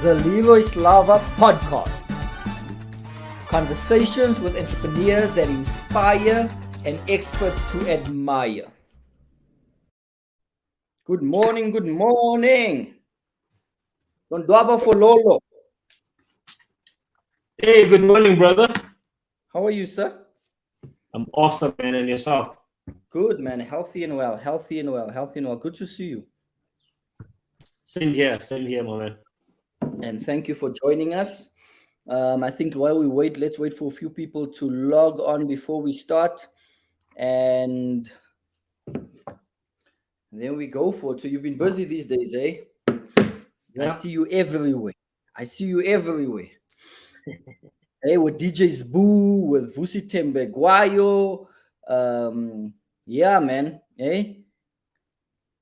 The LEROY SLAVA podcast. Conversations with entrepreneurs that inspire and experts to admire. Good morning, good morning. Lonwabo Fololo. Hey, good morning, brother. How are you, sir? I'm awesome, man. And yourself? Good, man. Healthy and well. Good to see you. Same here, my man. And thank you for joining us. I think while we wait, let's wait for a few people to log on before we start. And then we go for it. So you've been busy these days, eh? Yeah. I see you everywhere. Hey, with DJ Boo, with Vusi Tembeguayo. Yeah, man. Hey,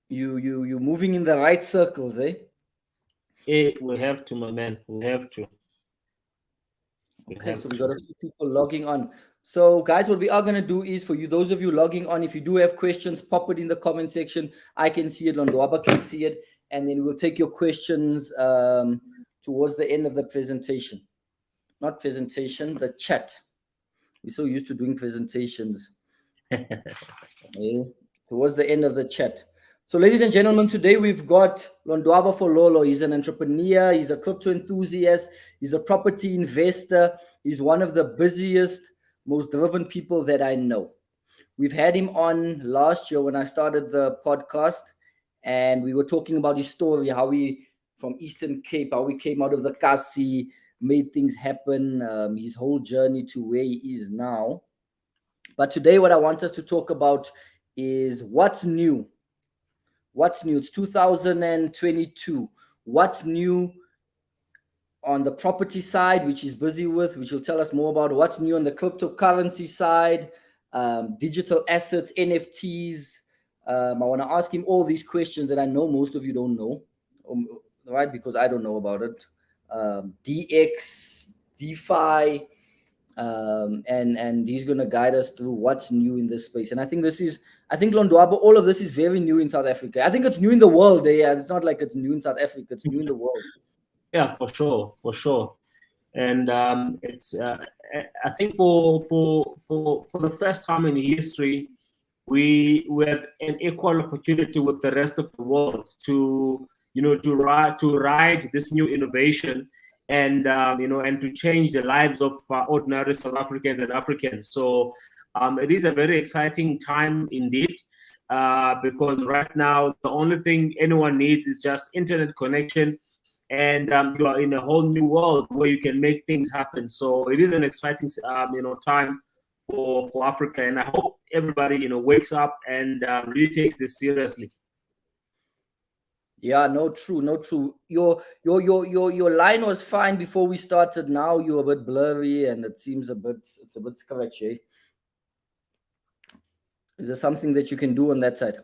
you moving in the right circles, eh? Hey, we have to, my man. We have to. Okay, so we got a few people logging on. So, guys, what we are going to do is for you, those of you logging on, if you do have questions, pop it in the comment section. I can see it, Lonwabo can see it, and then we'll take your questions towards the end of the presentation. Not presentation, the chat. We're so used to doing presentations. Okay, towards the end of the chat. So, ladies and gentlemen, today we've got Lonwabo Fololo. He's an entrepreneur. He's a crypto enthusiast. He's a property investor. He's one of the busiest, most driven people that I know. We've had him on last year when I started the podcast, and we were talking about his story, how we, from Eastern Cape, how we came out of the Kasi, made things happen, his whole journey to where he is now. But today what I want us to talk about is what's new. What's new? It's 2022. What's new on the property side, which he's busy with, which he'll tell us more about. What's new on the cryptocurrency side, digital assets, NFTs. I want to ask him all these questions that I know most of you don't know, right? Because I don't know about it. DX, DeFi, and he's going to guide us through what's new in this space. And I think Lonwabo, all of this is very new in South Africa. I think it's new in the world. Yeah, it's not like it's new in South Africa. It's new in the world. Yeah, for sure. And it's I think for the first time in history, we have an equal opportunity with the rest of the world to ride this new innovation. And and to change the lives of ordinary South Africans and Africans. So it is a very exciting time indeed, because right now the only thing anyone needs is just internet connection, and you are in a whole new world where you can make things happen. So it is an exciting time for Africa, and I hope everybody wakes up and really takes this seriously. Yeah, no, true. Your line was fine before we started. Now you're a bit blurry and it's a bit scratchy. Is there something that you can do on that side?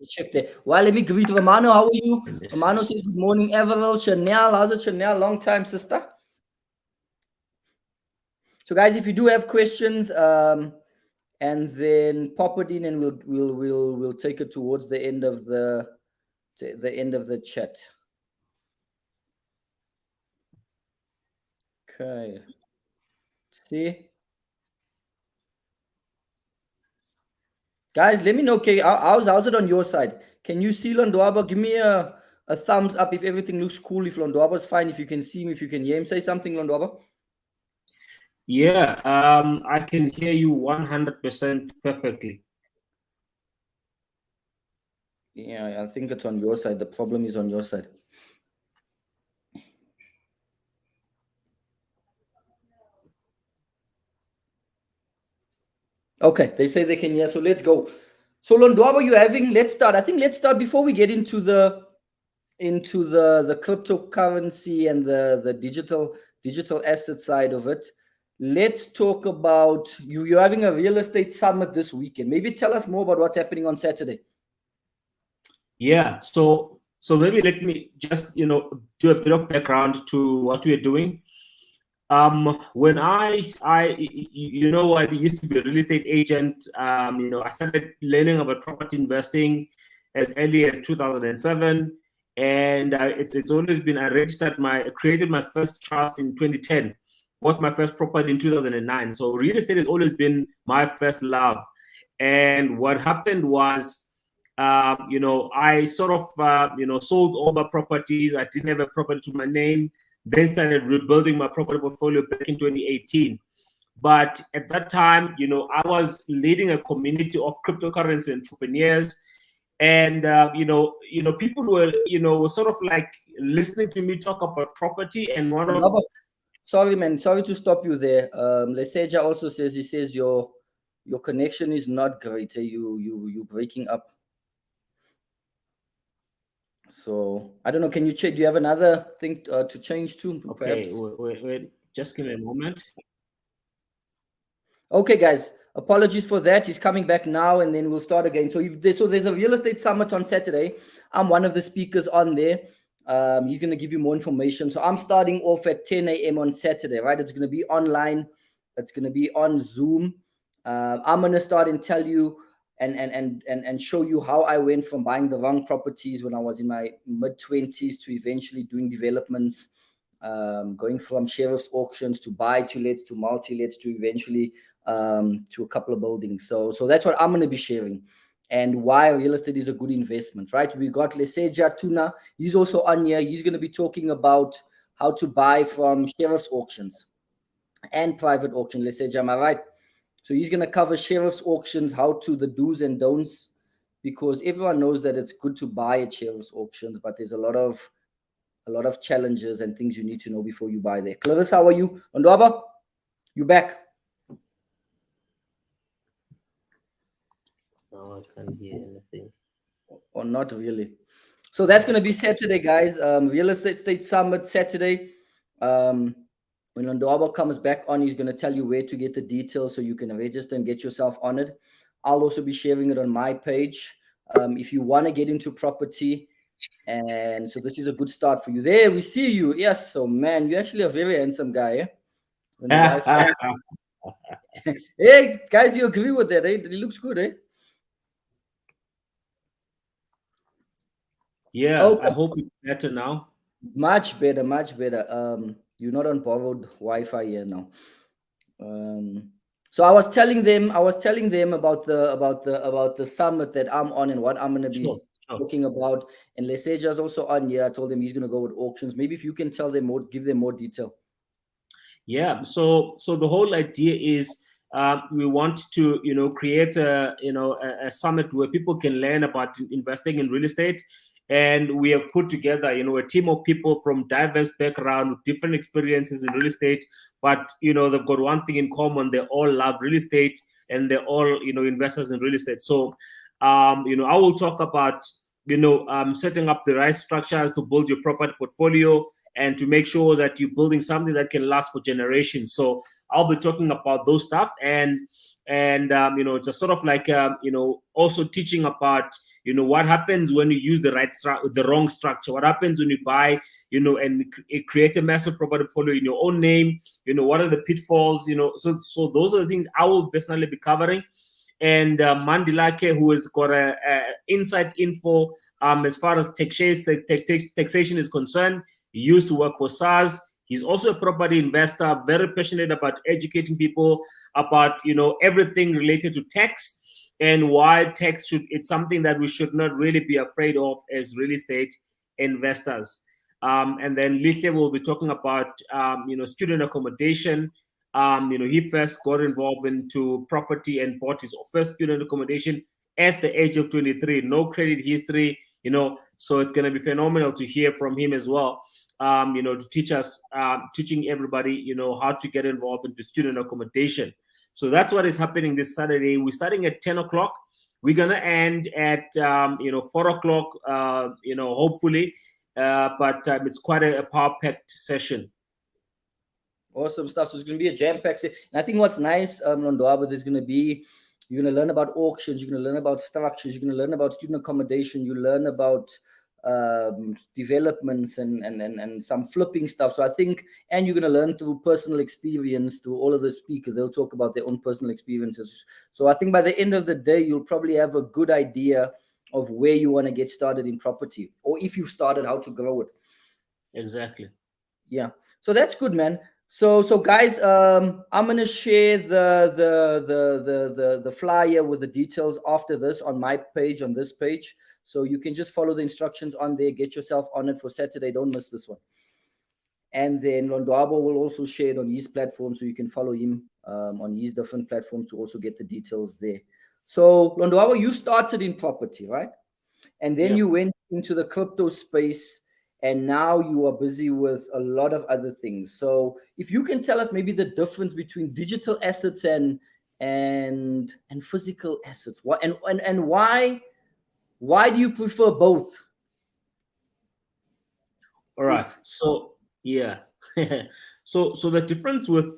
Check there. Well, let me greet Romano. How are you? Romano says good morning, Everell. Chanel, how's it, Chanel? Long time, sister. So, guys, if you do have questions, and then pop it in, and we'll take it towards the end of the chat. Okay. See, guys, let me know. Okay, how's it on your side? Can you see Lonwabo? Give me a thumbs up if everything looks cool. If Lonwabo's fine, if you can see him, if you can hear him. Say something, Lonwabo. Yeah, I can hear you 100% perfectly. Yeah, I think it's on your side. The problem is on your side. Okay, they say they can hear, so let's go. So Lonwabo, let's start before we get into the cryptocurrency and the digital asset side of it. Let's talk about you're having a real estate summit this weekend. Maybe tell us more about what's happening on Saturday. Yeah, so maybe let me just do a bit of background to what we're doing. When I used to be a real estate agent. I started learning about property investing as early as 2007. And it's always been, I created my first trust in 2010, bought my first property in 2009. So real estate has always been my first love. And what happened was, I sort of, sold all my properties. I didn't have a property to my name. Then started rebuilding my property portfolio back in 2018. But at that time, I was leading a community of cryptocurrency entrepreneurs, and people were sort of like listening to me talk about property. And one of sorry, man, sorry to stop you there. Leseja also says, he says your connection is not great. You breaking up. So I don't know. Can you check? Do you have another thing to change to? Okay, perhaps? wait, just give me a moment. Okay, guys. Apologies for that. He's coming back now, and then we'll start again. So there's a real estate summit on Saturday. I'm one of the speakers on there. He's going to give you more information. So I'm starting off at 10 a.m. on Saturday, right? It's going to be online. It's going to be on Zoom. I'm going to start and tell you and show you how I went from buying the wrong properties when I was in my mid-20s to eventually doing developments, going from sheriff's auctions to buy-to-lets to multi-lets to eventually to a couple of buildings. So that's what I'm going to be sharing, and why real estate is a good investment, right? We got Leseja Tuna. He's also on here. He's going to be talking about how to buy from sheriff's auctions and private auction. Leseja, am I right? So he's going to cover sheriff's auctions, the do's and don'ts, because everyone knows that it's good to buy at sheriff's auctions, but there's a lot of challenges and things you need to know before you buy there. Clarissa, how are you? Lonwabo, you back? No, I can't hear anything. Or not really. So that's going to be Saturday, guys. Real Estate Summit Saturday. When Lonwabo comes back on, he's going to tell you where to get the details so you can register and get yourself honored. I'll also be sharing it on my page. If you want to get into property, and so this is a good start for you. There, we see you. Yes, so man, you're actually a very handsome guy. Eh? Hey, guys, you agree with that? Eh? He looks good, eh? Yeah, okay. I hope it's better now. Much better, much better. You're not on borrowed Wi-Fi here now. So I was telling them about the summit that I'm on and what I'm going to be talking about. And Leseja is also on here. I told him he's going to go with auctions. Maybe if you can tell them more, give them more detail. Yeah. So the whole idea is we want to create a summit where people can learn about investing in real estate. And we have put together, a team of people from diverse backgrounds with different experiences in real estate. But, they've got one thing in common. They all love real estate, and they're all, investors in real estate. So, I will talk about, setting up the right structures to build your property portfolio and to make sure that you're building something that can last for generations. So I'll be talking about those stuff and just sort of like, also teaching about, what happens when you use the wrong structure. What happens when you buy, and create a massive property portfolio in your own name? What are the pitfalls? So those are the things I will personally be covering. And Mandilake, who has got a inside info as far as taxation is concerned. He used to work for SARS. He's also a property investor, very passionate about educating people about everything related to tax. And why tax it's something that we should not really be afraid of as real estate investors. And then Lihle will be talking about, student accommodation. He first got involved into property and bought his first student accommodation at the age of 23. No credit history, so it's going to be phenomenal to hear from him as well. To teach us, teaching everybody, how to get involved into student accommodation. So that's what is happening this Saturday. We're starting at 10 o'clock. We're going to end at, 4 o'clock, hopefully. But it's quite a power-packed session. Awesome stuff. So it's going to be a jam-packed session. And I think what's nice, Lonwabo, there's going to be, you're going to learn about auctions, you're going to learn about structures, you're going to learn about student accommodation, you learn about developments and some flipping stuff. So I think, and you're going to learn through personal experience, through all of the speakers. They'll talk about their own personal experiences. So I think by the end of the day, you'll probably have a good idea of where you want to get started in property, or if you've started, how to grow it. Exactly. Yeah, so that's good, man. So guys, I'm gonna share the flyer with the details after this on my page, on this page, so you can just follow the instructions on there, get yourself on it for Saturday. Don't miss this one. And then Lonwabo will also share it on his platform, so you can follow him on his different platforms to also get the details there. So Lonwabo, you started in property, right? And then Yep. you went into the crypto space, and now you are busy with a lot of other things. So if you can tell us maybe the difference between digital assets and physical assets, what and why do you prefer both? All right. If So yeah. So the difference with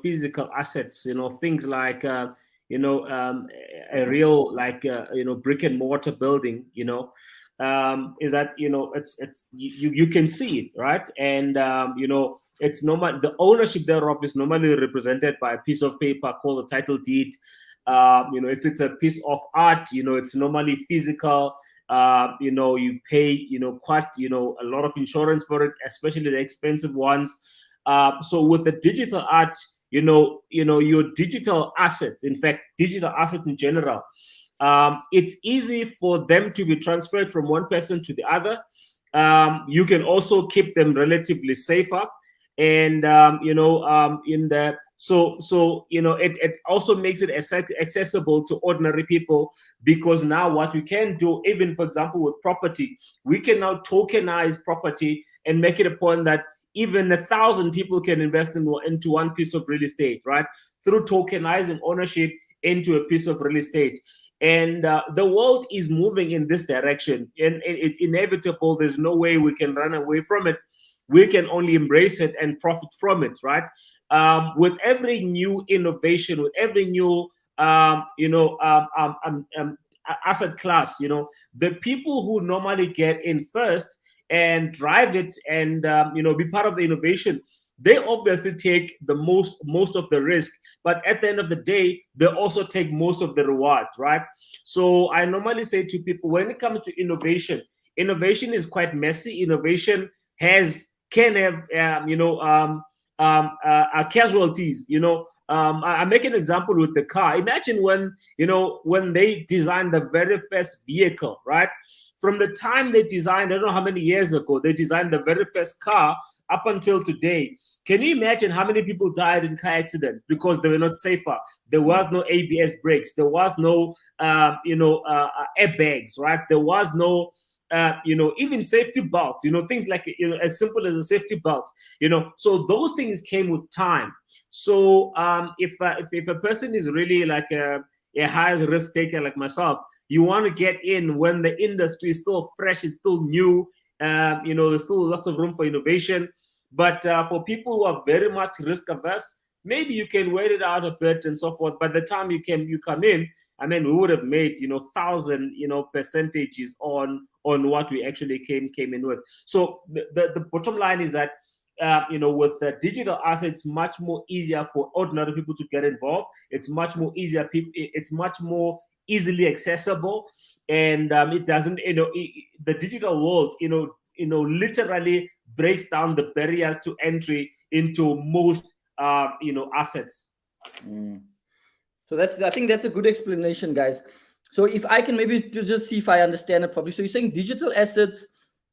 physical assets, things like a real like brick and mortar building, is that it's you can see it, right? And it's normal, the ownership thereof is normally represented by a piece of paper called a title deed. If it's a piece of art, it's normally physical. You pay quite a lot of insurance for it, especially the expensive ones. So with the digital art, your digital assets, in fact digital assets in general, it's easy for them to be transferred from one person to the other. You can also keep them relatively safer, and in the it also makes it accessible to ordinary people, because now what we can do, even for example with property, we can now tokenize property and make it a point that even 1,000 people can invest into one piece of real estate, right? Through tokenizing ownership into a piece of real estate. And the world is moving in this direction, and it's inevitable. There's no way we can run away from it. We can only embrace it and profit from it, right? With every new innovation, with every new asset class, the people who normally get in first and drive it and be part of the innovation, they obviously take the most of the risk, but at the end of the day they also take most of the reward, right? So I normally say to people, when it comes to innovation, innovation is quite messy. Innovation can have casualties. I make an example with the car. Imagine when they designed the very first vehicle, right? From the time they designed, I don't know how many years ago, they designed the very first car up until today. Can you imagine how many people died in car accidents because they were not safer? There was no ABS brakes. There was no, airbags, right? There was no, even safety belts, things like, as simple as a safety belt, So those things came with time. So if a person is really like a high risk taker like myself, you want to get in when the industry is still fresh, it's still new. There's still lots of room for innovation. But for people who are very much risk averse, maybe you can wait it out a bit and so forth. By the time you come in, I mean, we would have made 1,000 percentages on what we actually came in with. So the bottom line is that with the digital assets, much more easier for ordinary people to get involved. It's much more easier. It's much more easily accessible, and it doesn't. The digital world, literally breaks down the barriers to entry into most, assets. So I think that's a good explanation, guys. So if I can maybe just see if I understand it properly. So you're saying digital assets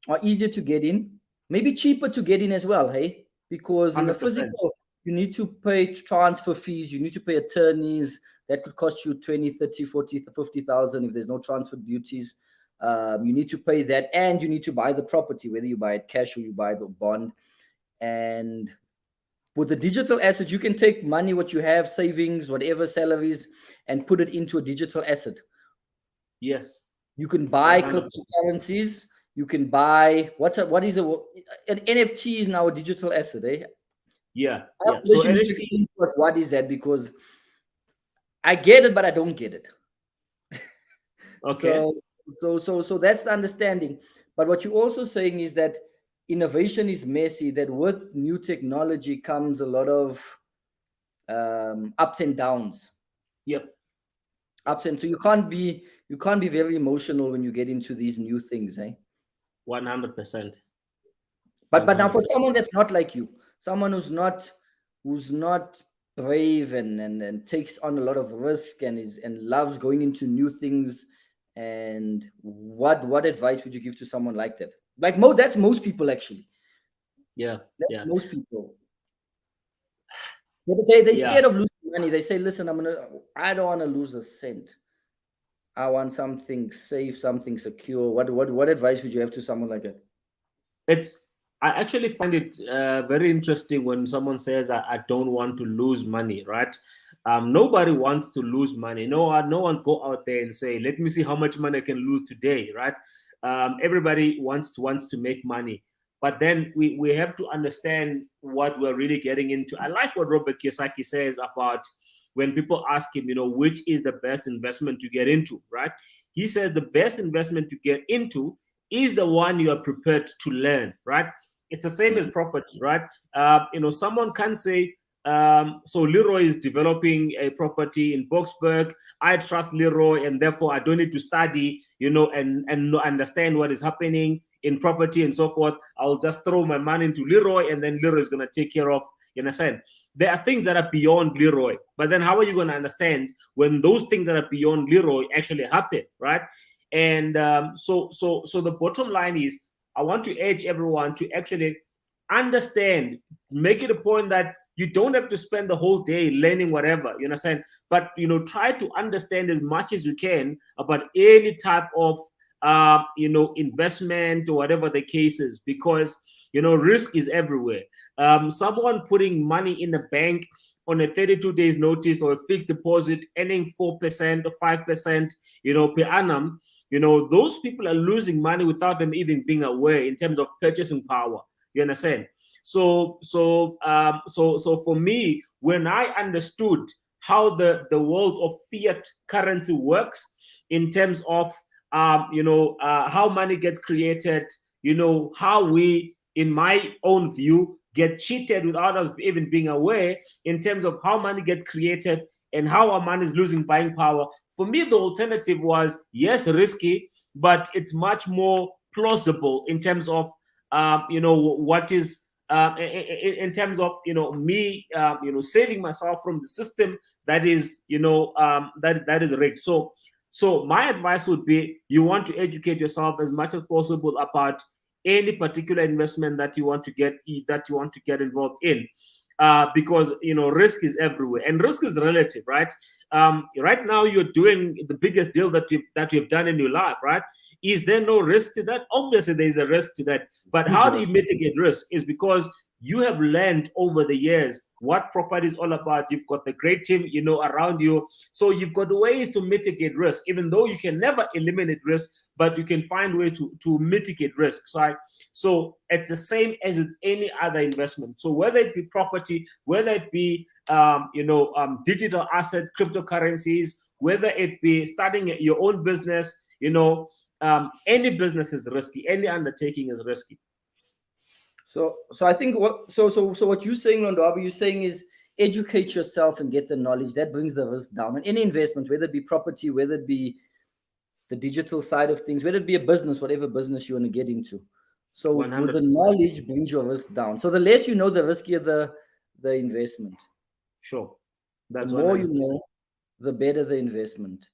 are easier to get in, maybe cheaper to get in as well, hey? Because in the 100%. physical, you need to pay transfer fees, you need to pay attorneys. That could cost you 20, 30, 40, 50,000 if there's no transfer duties. You need to pay that, and you need to buy the property, whether you buy it cash or you buy the bond. And with the digital assets, you can take money, what you have, savings, whatever, salaries, and put it into a digital asset. Yes. You can buy 100%. cryptocurrencies. You can buy what is an NFT is now a digital asset, eh? Yeah. So NFT, what is that? Because I get it, but I don't get it. Okay. So that's the understanding. But what you're also saying is that innovation is messy, that with new technology comes a lot of ups and downs. Yep. Ups and so you can't be very emotional when you get into these new things, eh? 100%. But now for someone that's not like you, someone who's not brave and takes on a lot of risk and loves going into new things, and what advice would you give to someone like that? Like that's most people actually. Yeah, That's yeah, most people. They yeah. scared of losing money. They say, listen, I don't want to lose a cent. I want something safe, something secure. What advice would you have to someone like that? I actually find it very interesting when someone says, I don't want to lose money, right? Nobody wants to lose money. No one go out there and say, let me see how much money I can lose today, right? Everybody wants to make money. But then we have to understand what we're really getting into. I like what Robert Kiyosaki says about when people ask him, which is the best investment to get into, right? He says the best investment to get into is the one you are prepared to learn, right? It's the same as property, right? Someone can say, so Leroy is developing a property in Boksburg. I trust Leroy, and therefore I don't need to study, and understand what is happening in property and so forth. I'll just throw my money into Leroy, and then Leroy is going to take care of. You understand? There are things that are beyond Leroy, but then how are you going to understand when those things that are beyond Leroy actually happen, right? And so the bottom line is, I want to urge everyone to actually understand, make it a point that you don't have to spend the whole day learning whatever, you understand? But try to understand as much as you can about any type of investment or whatever the case is, because risk is everywhere. Someone putting money in the bank on a 32 days notice or a fixed deposit earning 4% or 5% per annum, those people are losing money without them even being aware in terms of purchasing power. You understand? So for me, when I understood how the world of fiat currency works in terms of how money gets created, how we, in my own view, get cheated without us even being aware in terms of how money gets created and how our money is losing buying power. For me, the alternative was, yes, risky, but it's much more plausible in terms of what is in terms of me saving myself from the system that is that is rigged. So my advice would be, you want to educate yourself as much as possible about any particular investment that you want to get involved in, because risk is everywhere and risk is relative, right? Right now you're doing the biggest deal that you've done in your life, right? Is there no risk to that? Obviously there is a risk to that, but how do you mitigate risk? Is because you have learned over the years what property is all about. You've got the great team around you, so you've got ways to mitigate risk, even though you can never eliminate risk, but you can find ways to mitigate risk. So it's the same as with any other investment. So whether it be property, whether it be digital assets, cryptocurrencies, whether it be starting your own business, any business is risky, any undertaking is risky. So I think what you're saying, Lonwabo, you're saying is educate yourself and get the knowledge. That brings the risk down. And any investment, whether it be property, whether it be the digital side of things, whether it be a business, whatever business you want to get into. So 100%. with the knowledge brings your risk down. So the less you know, the riskier the investment. Sure. That's the more 100%. You know, the better the investment.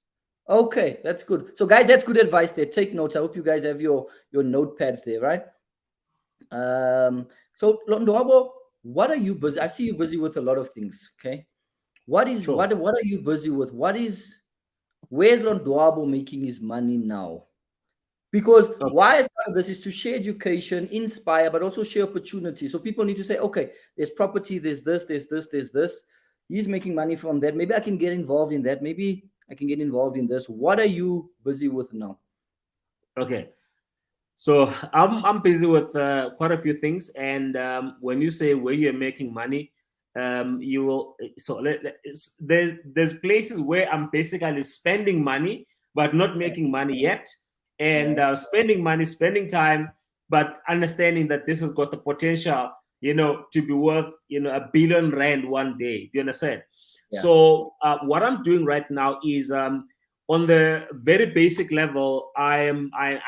Okay, that's good. So guys, that's good advice there. Take notes. I hope you guys have your notepads there, right? So Lonwabo, what are you busy? I see you busy with a lot of things. Okay, what is sure. what are you busy with? Where's Lonwabo making his money now? Because why I started this is to share education, inspire, but also share opportunity. So people need to say, okay, there's property, there's this. He's making money from that. Maybe I can get involved in that. Maybe I can get involved in this. What are you busy with now? Okay. So I'm busy with quite a few things, and when you say where you're making money, you will. So there's places where I'm basically spending money but not making money yet, and spending money, spending time, but understanding that this has got the potential, to be worth R1 billion one day. Do you understand? Yeah. So what I'm doing right now is on the very basic level, I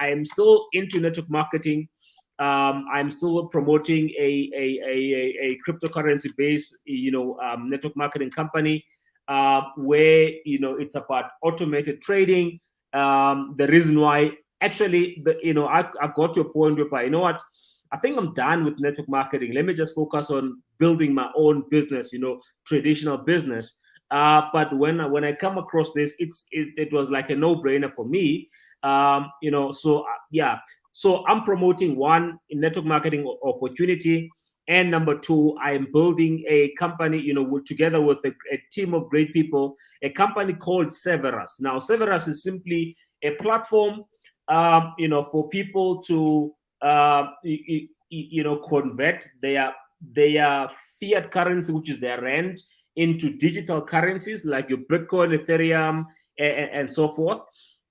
am still into network marketing. I'm still promoting a cryptocurrency based, network marketing company, where it's about automated trading. The reason why, actually, I got to a point where, I think I'm done with network marketing. Let me just focus on building my own business, traditional business. But when I come across this, it was like a no-brainer for me. So I'm promoting one in network marketing opportunity, and number two, I am building a company, together with a team of great people, a company called Severus. Now, Severus is simply a platform, for people to, convert their fiat currency, which is their rand, into digital currencies like your Bitcoin, Ethereum, and so forth,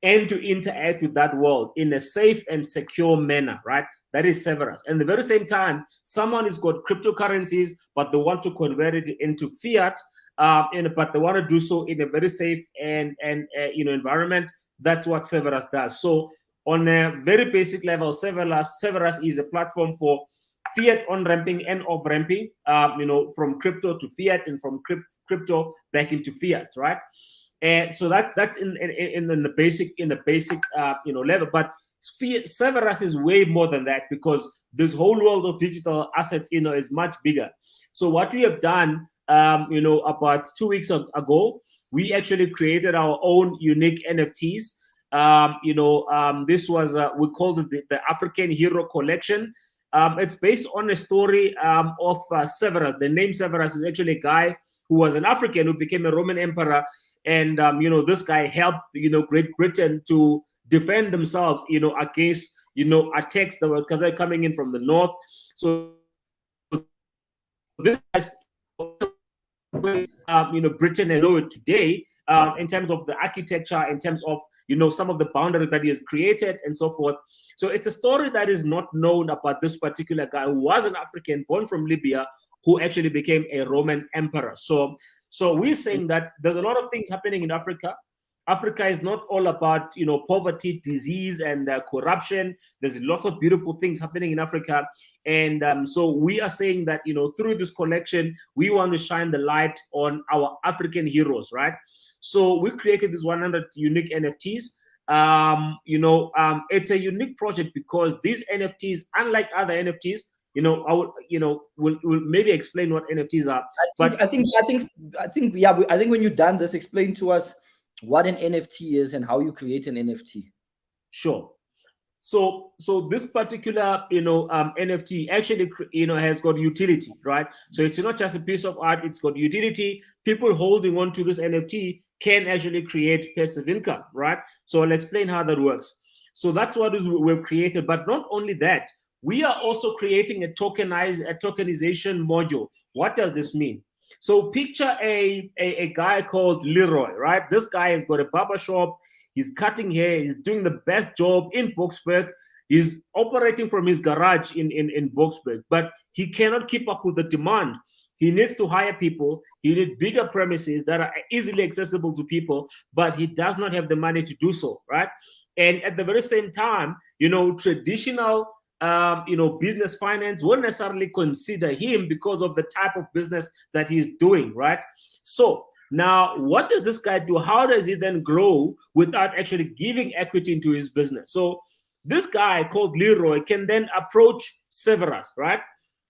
and to interact with that world in a safe and secure manner, right? That is Severus. And at the very same time, someone has got cryptocurrencies, but they want to convert it into fiat, but they want to do so in a very safe and environment. That's what Severus does. So on a very basic level, Severus is a platform for fiat on-ramping and off-ramping, from crypto to fiat and from crypto back into fiat, right? And so that's in the basic level. But Severus is way more than that, because this whole world of digital assets, is much bigger. So what we have done, about 2 weeks ago, we actually created our own unique NFTs. This was we called it the African Hero Collection. It's based on a story of Severus. The name Severus is actually a guy who was an African who became a Roman emperor. And, this guy helped, Great Britain to defend themselves, against, attacks that were coming in from the north. So this guy's, Britain and know it today, in terms of the architecture, in terms of, some of the boundaries that he has created and so forth. So it's a story that is not known about this particular guy who was an African born from Libya, who actually became a Roman emperor. So we're saying that there's a lot of things happening in Africa. Africa is not all about, poverty, disease, and corruption. There's lots of beautiful things happening in Africa. And so we are saying that, through this collection, we want to shine the light on our African heroes, right? So we created this 100 unique NFTs. It's a unique project because these NFTs, unlike other NFTs, we'll maybe explain what NFTs are. I think when you're done this, explain to us what an NFT is and how you create an NFT. Sure. So this particular NFT actually has got utility, right? So it's not just a piece of art; it's got utility. People holding on to this NFT can actually create passive income, right? So I'll explain how that works. So that's what we've created. But not only that, we are also creating a tokenization module. What does this mean? So picture a guy called Leroy, right? This guy has got a barber shop. He's cutting hair. He's doing the best job in Boksburg. He's operating from his garage in Boksburg, but he cannot keep up with the demand. He needs to hire people. He needs bigger premises that are easily accessible to people, but he does not have the money to do so, right? And at the very same time, traditional business finance won't necessarily consider him because of the type of business that he's doing, right? So now, what does this guy do? How does he then grow without actually giving equity into his business? So this guy called Leroy can then approach Severus, right?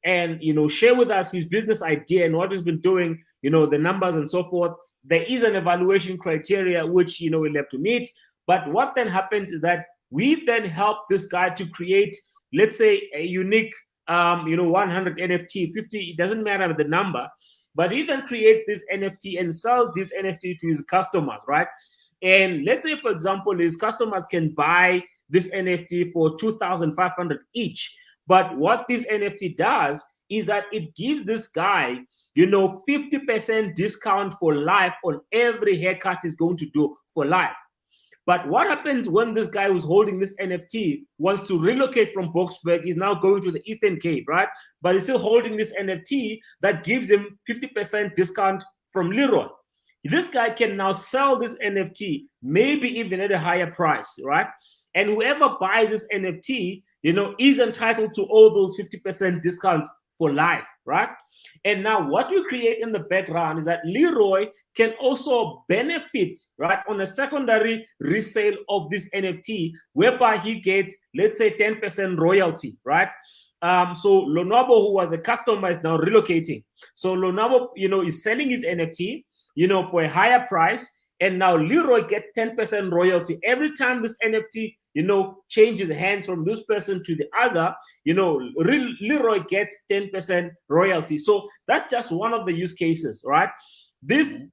And, share with us his business idea and what he's been doing, the numbers and so forth. There is an evaluation criteria, which, we'll have to meet. But what then happens is that we then help this guy to create, let's say, a unique, 100 NFT, 50, it doesn't matter the number, but he then creates this NFT and sells this NFT to his customers, right? And let's say, for example, his customers can buy this NFT for 2,500 each. But what this NFT does is that it gives this guy, 50% discount for life on every haircut he's going to do for life. But what happens when this guy who's holding this NFT wants to relocate from Boksburg? He's now going to the Eastern Cape, right? But he's still holding this NFT that gives him 50% discount from Leroy. This guy can now sell this NFT, maybe even at a higher price, right? And whoever buys this NFT, is entitled to all those 50% discounts for life, right? And now what we create in the background is that Leroy can also benefit, right, on a secondary resale of this NFT, whereby he gets, let's say, 10% royalty, right? So Lonwabo, who was a customer, is now relocating. So Lonwabo, is selling his NFT, for a higher price, and now Leroy get 10% royalty every time this NFT, changes hands from this person to the other. Leroy gets 10% royalty. So that's just one of the use cases, right?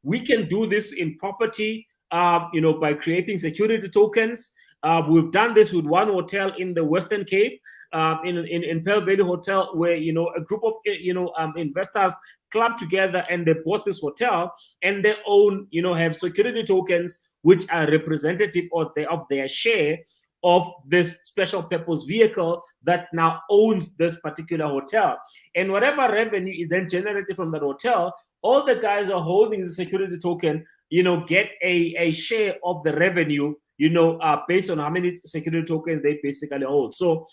We can do this in property, by creating security tokens. We've done this with one hotel in the Western Cape, in Pearl Valley Hotel, where a group of investors clubbed together and they bought this hotel, and they own, have security tokens which are representative of their share of this special purpose vehicle that now owns this particular hotel. And whatever revenue is then generated from that hotel, all the guys are holding the security token, get a share of the revenue, based on how many security tokens they basically hold. So,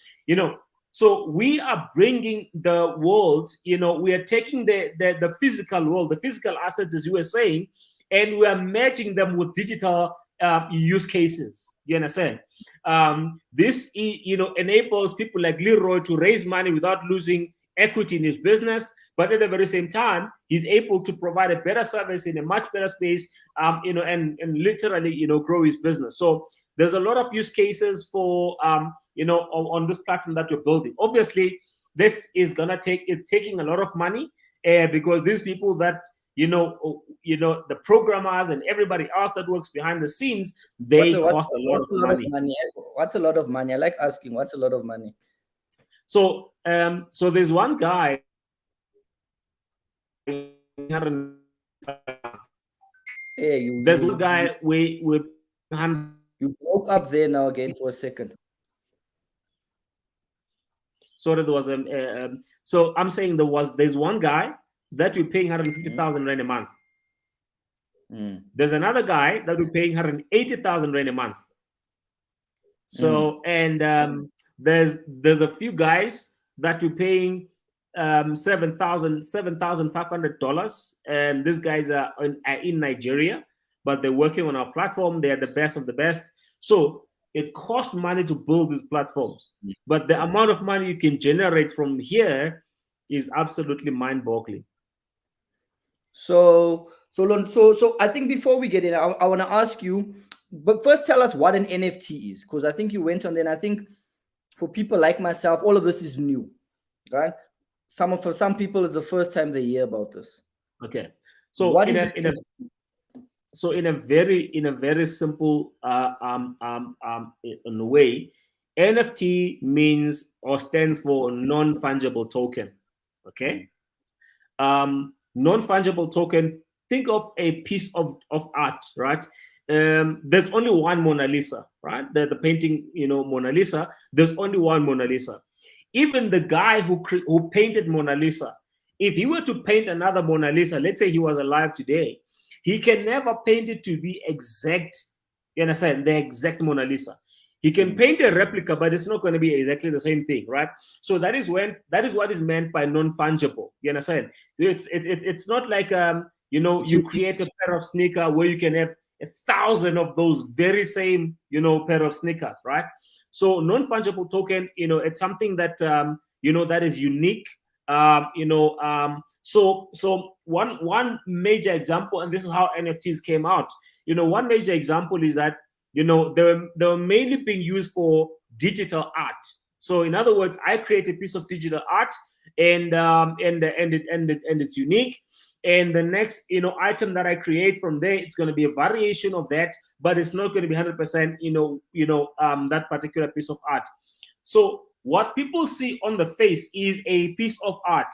so we are bringing the world, we are taking the physical world, the physical assets, as you were saying, and we are merging them with digital use cases. You understand? This, enables people like Leroy to raise money without losing equity in his business, but at the very same time, he's able to provide a better service in a much better space, and literally, grow his business. So there's a lot of use cases for, on this platform that we're building. Obviously, this is gonna taking a lot of money, because these people that, the programmers and everybody else that works behind the scenes, they cost a lot of money. What's a lot of money? I like asking, what's a lot of money? So, so there's one guy. There's one guy with you broke up there now again for a second. So there was so I'm saying there's one guy that we're paying 150,000 rand a month. There's another guy that we're paying 180,000 rand a month. So and there's a few guys that we're paying $7,500, and these guys are in Nigeria, but they're working on our platform. They are the best of the best. So it costs money to build these platforms, but the amount of money you can generate from here is absolutely mind-boggling. So I think before we get in, I want to ask you, but first tell us what an NFT is, because I think you went on there, and I think for people like myself, all of this is new, right? For some people, it's the first time they hear about this. Okay, so in a very simple in a way, NFT means or stands for non-fungible token. Okay, non-fungible token. Think of a piece of art, right? There's only one Mona Lisa, right? The painting, Mona Lisa. There's only one Mona Lisa. Even the guy who painted Mona Lisa, if he were to paint another Mona Lisa, let's say he was alive today, he can never paint it to be exact. You understand? The exact Mona Lisa. He can paint a replica, but it's not going to be exactly the same thing, right? So that is what is meant by non-fungible. You understand? It's not like you create a pair of sneakers where you can have 1,000 of those very same pair of sneakers, right? So non-fungible token, it's something that that is unique. So one major example, and this is how NFTs came out. One major example is that they were mainly being used for digital art. So in other words, I create a piece of digital art, and it's unique. And the next item that I create from there, it's going to be a variation of that, but it's not going to be 100% that particular piece of art. So what people see on the face is a piece of art.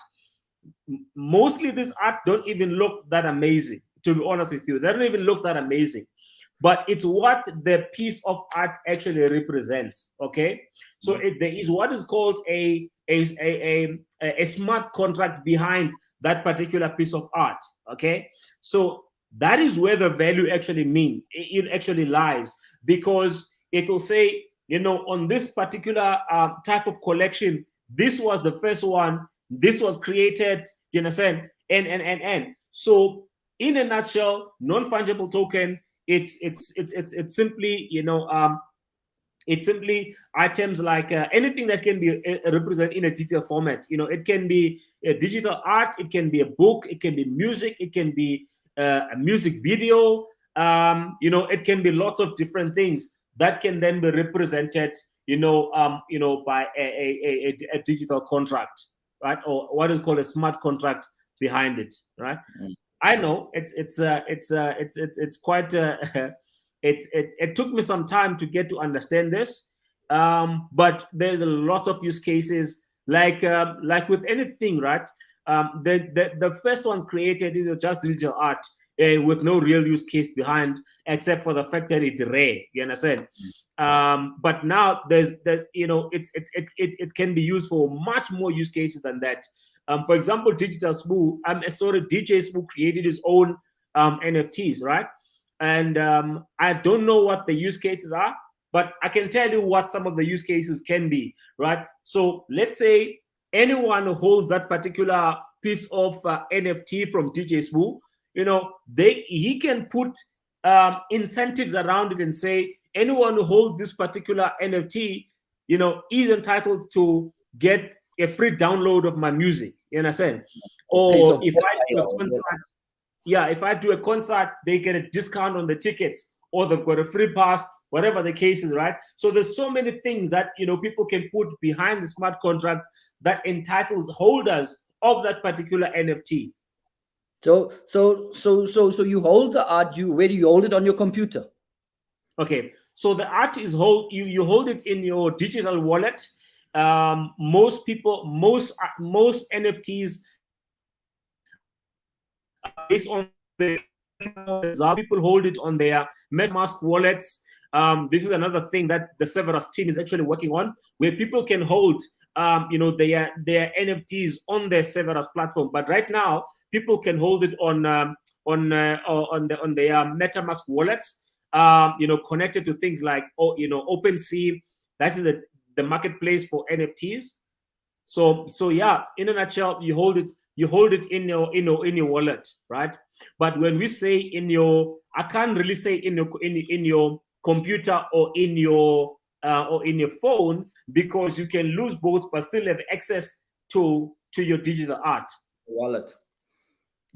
Mostly this art don't even look that amazing, to be honest with you. They don't even look that amazing, but it's what the piece of art actually represents. Okay, so there is what is called a smart contract behind that particular piece of art. Okay, so that is where the value actually it actually lies, because it will say, on this particular type of collection, this was the first one, this was created, you understand, and. So in a nutshell, non-fungible token, it's simply, it's simply items like anything that can be represented in a digital format. It can be a digital art, it can be a book, it can be music, it can be a music video. It can be lots of different things that can then be represented, by a digital contract, right? Or what is called a smart contract behind it, right? I know it's quite it took me some time to get to understand this, but there's a lot of use cases, like with anything, right? The first ones created, just digital art, with no real use case behind, except for the fact that it's rare. You understand? But now there's it can be used for much more use cases than that. For example, DJ Spoo created his own NFTs, right? And I don't know what the use cases are, but I can tell you what some of the use cases can be, right? So let's say anyone who holds that particular piece of NFT from DJ Spoo, he can put incentives around it and say anyone who holds this particular NFT, is entitled to get a free download of my music. You understand? Or if I do a concert, if I do a concert, they get a discount on the tickets, or they've got a free pass, whatever the case is, right? So there's so many things that people can put behind the smart contracts that entitles holders of that particular NFT. So you hold the art. Where do you hold it on your computer? Okay, so the art is you hold it in your digital wallet. Most NFTs based on people hold it on their MetaMask wallets. This is another thing that the Severus team is actually working on, where people can hold their NFTs on their Severus platform. But right now, people can hold it on their MetaMask wallets. Connected to things like OpenSea. That is the marketplace for NFTs. So yeah, in a nutshell, you hold it in your wallet, right? But when we say I can't really say in your computer or in your phone, because you can lose both but still have access to your digital art wallet.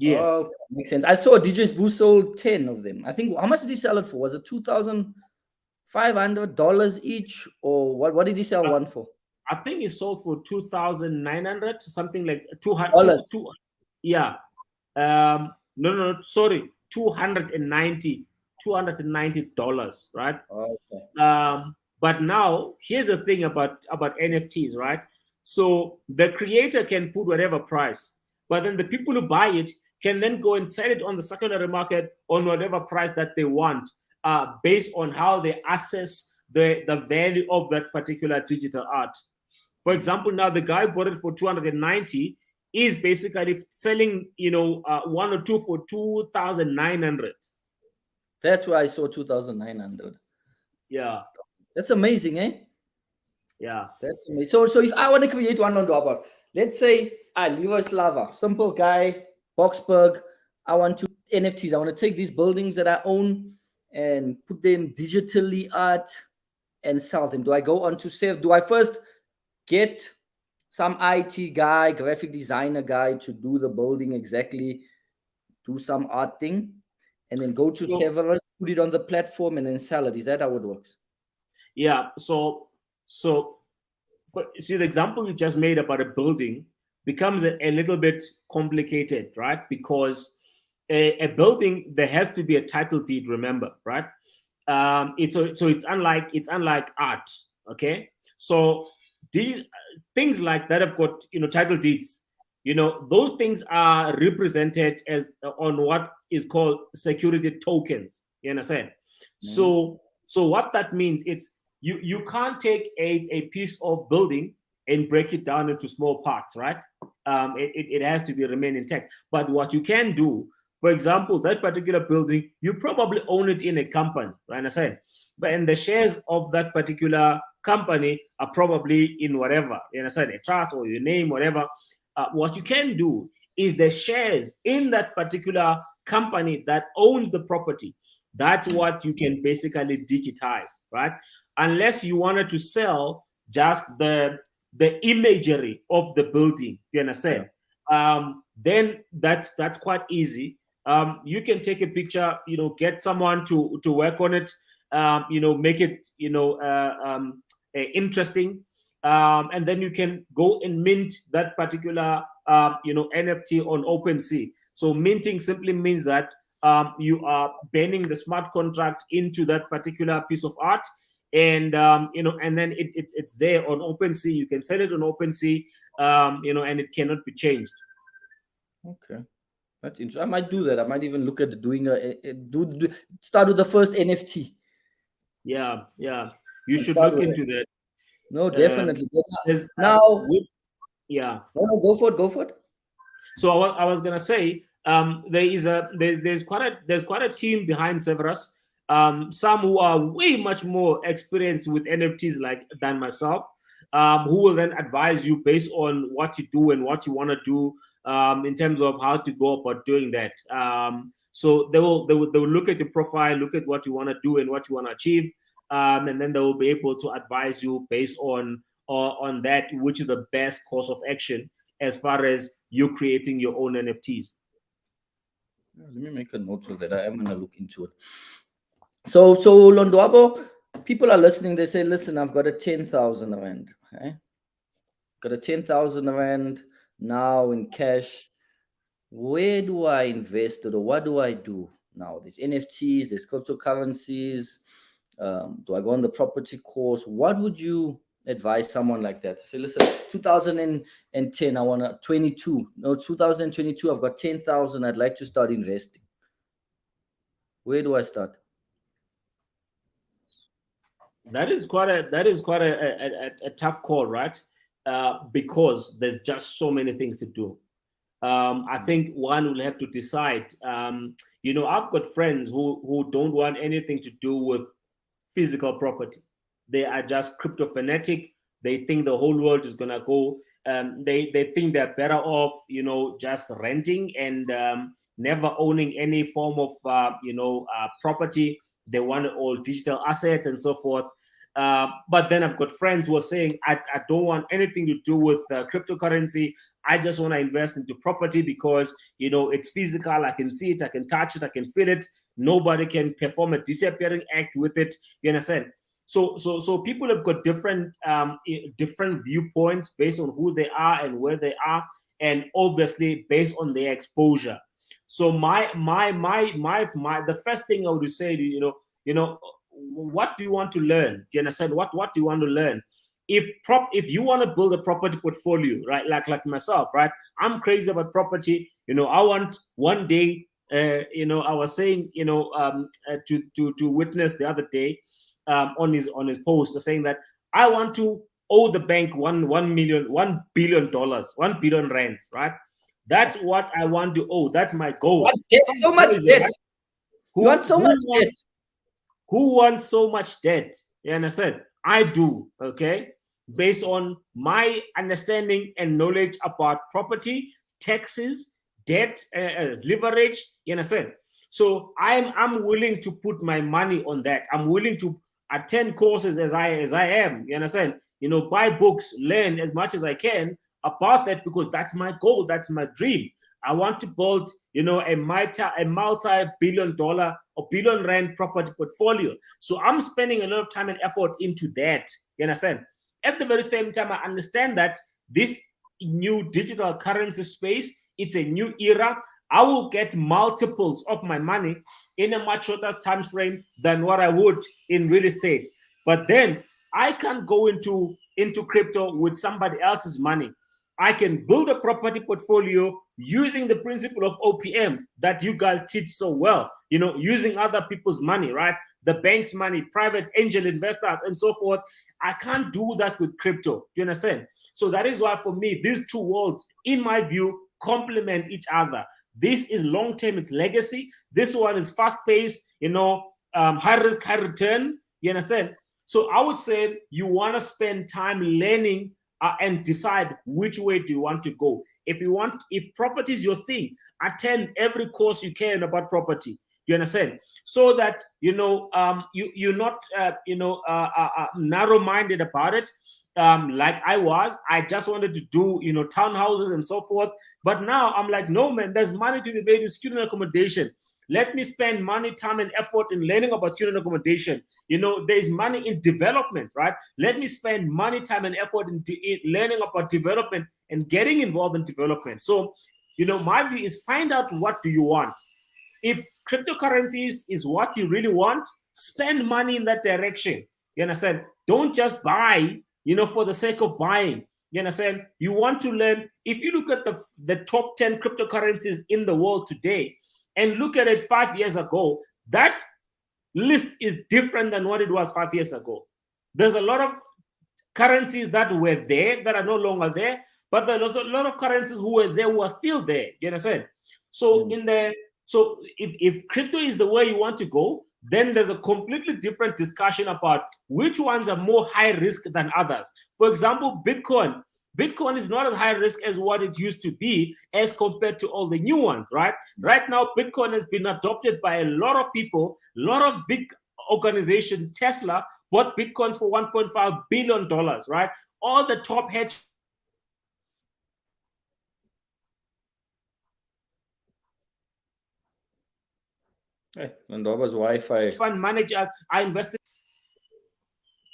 Yes. Oh, makes sense. I saw DJ Spoo sold 10 of them. I think, how much did he sell it for? Was it $2,500 each, or what did he sell one for? I think he sold for $2,900, something like $200. Yeah. No, sorry, $290, right? Okay. But now here's the thing about NFTs, right? So the creator can put whatever price, but then the people who buy it can then go and sell it on the secondary market on whatever price that they want, based on how they assess the value of that particular digital art. For example, now the guy bought it for $290, is basically selling, one or two for $2,900. That's why I saw 2,900. Yeah. That's amazing, eh? Yeah. That's amazing. So if I want to create one Lonwabo, let's say LEROY SLAVA, simple guy, Boxburg. I want to NFTs. I want to take these buildings that I own and put them digitally art and sell them. Do I go on to save? Do I first get some IT guy, graphic designer guy to do the building exactly, do some art thing, and then go to Severus, put it on the platform, and then sell it? Is that how it works? Yeah. So see, the example you just made about a building becomes a little bit complicated, right? Because a building, there has to be a title deed, remember, right? It's unlike art. Okay. So these things like that have got title deeds. Those things are represented as on what is called security tokens. You understand? Mm-hmm. So what that means, it's you can't take a piece of building and break it down into small parts, right? It has to be remain intact. But what you can do, For example, that particular building, you probably own it in a company, right? I said, but and the shares of that particular company are probably in whatever, you understand, a trust or your name, whatever. What you can do is the shares in that particular company that owns the property. That's what you can basically digitize, right? Unless you wanted to sell just the imagery of the building, you understand? Then that's quite easy. You can take a picture, get someone to work on it, make it, interesting, and then you can go and mint that particular, NFT on OpenSea. So minting simply means that you are banning the smart contract into that particular piece of art, and and then it's there on OpenSea. You can sell it on OpenSea, and it cannot be changed. Okay. That's interesting. I might do that. I might even look at doing start with the first NFT. Yeah, you should Start look with into that. No, definitely. Now, yeah. No, go for it. So I was gonna say, there's quite a team behind Severus. Some who are way much more experienced with NFTs than myself, who will then advise you based on what you do and what you want to do, in terms of how to go about doing that. So they will look at your profile, look at what you want to do and what you want to achieve, and then they will be able to advise you based on that, which is the best course of action as far as you creating your own NFTs. Let me make a note of that. I am gonna look into it. So Lonwabo, people are listening. They say, "Listen, I've got a 10,000 rand. Okay, got a 10,000 rand now in cash. Where do I invest it, or what do I do now? There's NFTs, there's cryptocurrencies. Do I go on the property course? What would you advise someone like that? Say, listen, 2010, I want to 22. No, 2022, I've got 10,000. I'd like to start investing. Where do I start? That is quite a tough call, right? Because there's just so many things to do. I think one will have to decide. I've got friends who don't want anything to do with physical property. They are just crypto fanatic. They think the whole world is gonna go. They think they're better off, just renting and never owning any form of, property. They want all digital assets and so forth. But then I've got friends who are saying, I don't want anything to do with cryptocurrency. I just want to invest into property because, it's physical. I can see it. I can touch it. I can feel it. Nobody can perform a disappearing act with it. You understand? So people have got different viewpoints based on who they are and where they are, and obviously based on their exposure. So my the first thing I would say to what do you want to learn? Do you understand? What do you want to learn? If you want to build a property portfolio, right? Like myself, right? I'm crazy about property. I want one day. I was saying, to witness the other day, on his post, saying that I want to owe the bank $1 billion rands, right? That's what I want to owe. That's my goal. What debt? So much debt. Right? You want so much debt? Who wants so much debt? You understand? I do. Okay, based on my understanding and knowledge about property, taxes, debt, leverage. You understand? So I'm willing to put my money on that. I'm willing to attend courses as I am. You understand? Buy books, learn as much as I can about that, because that's my goal. That's my dream. I want to build, a multi-billion dollar or billion rand property portfolio. So I'm spending a lot of time and effort into that. You understand? At the very same time, I understand that this new digital currency space, it's a new era. I will get multiples of my money in a much shorter time frame than what I would in real estate. But then I can go into crypto with somebody else's money. I can build a property portfolio using the principle of OPM that you guys teach so well, using other people's money, right? The bank's money, private angel investors, and so forth. I can't do that with crypto. Do you understand? So that is why, for me, these two worlds, in my view, complement each other. This is long-term, it's legacy. This one is fast-paced, high risk, high return. You understand? So I would say you want to spend time learning and decide which way do you want to go. If property is your thing, attend every course you can about property. You understand? So that you're not narrow-minded about it. Like I was. I just wanted to do townhouses and so forth. But now I'm like, no, man, there's money to be made in student accommodation. Let me spend money, time, and effort in learning about student accommodation. There's money in development, right? Let me spend money, time, and effort in learning about development and getting involved in development. So, my view is find out what do you want. If cryptocurrencies is what you really want, spend money in that direction. You understand? Don't just buy, for the sake of buying. You understand? You want to learn. If you look at the top 10 cryptocurrencies in the world today, and look at it 5 years ago, that list is different than what it was 5 years ago. There's a lot of currencies that were there that are no longer there, but there's also a lot of currencies who were there who are still there. You understand? So if crypto is the way you want to go, then there's a completely different discussion about which ones are more high risk than others. For example, Bitcoin. Bitcoin is not as high risk as what it used to be as compared to all the new ones, right? Right now, Bitcoin has been adopted by a lot of people, a lot of big organizations. Tesla bought Bitcoins for $1.5 billion, right? All the top hedge Lonwabo's Wi-Fi fund managers are invested.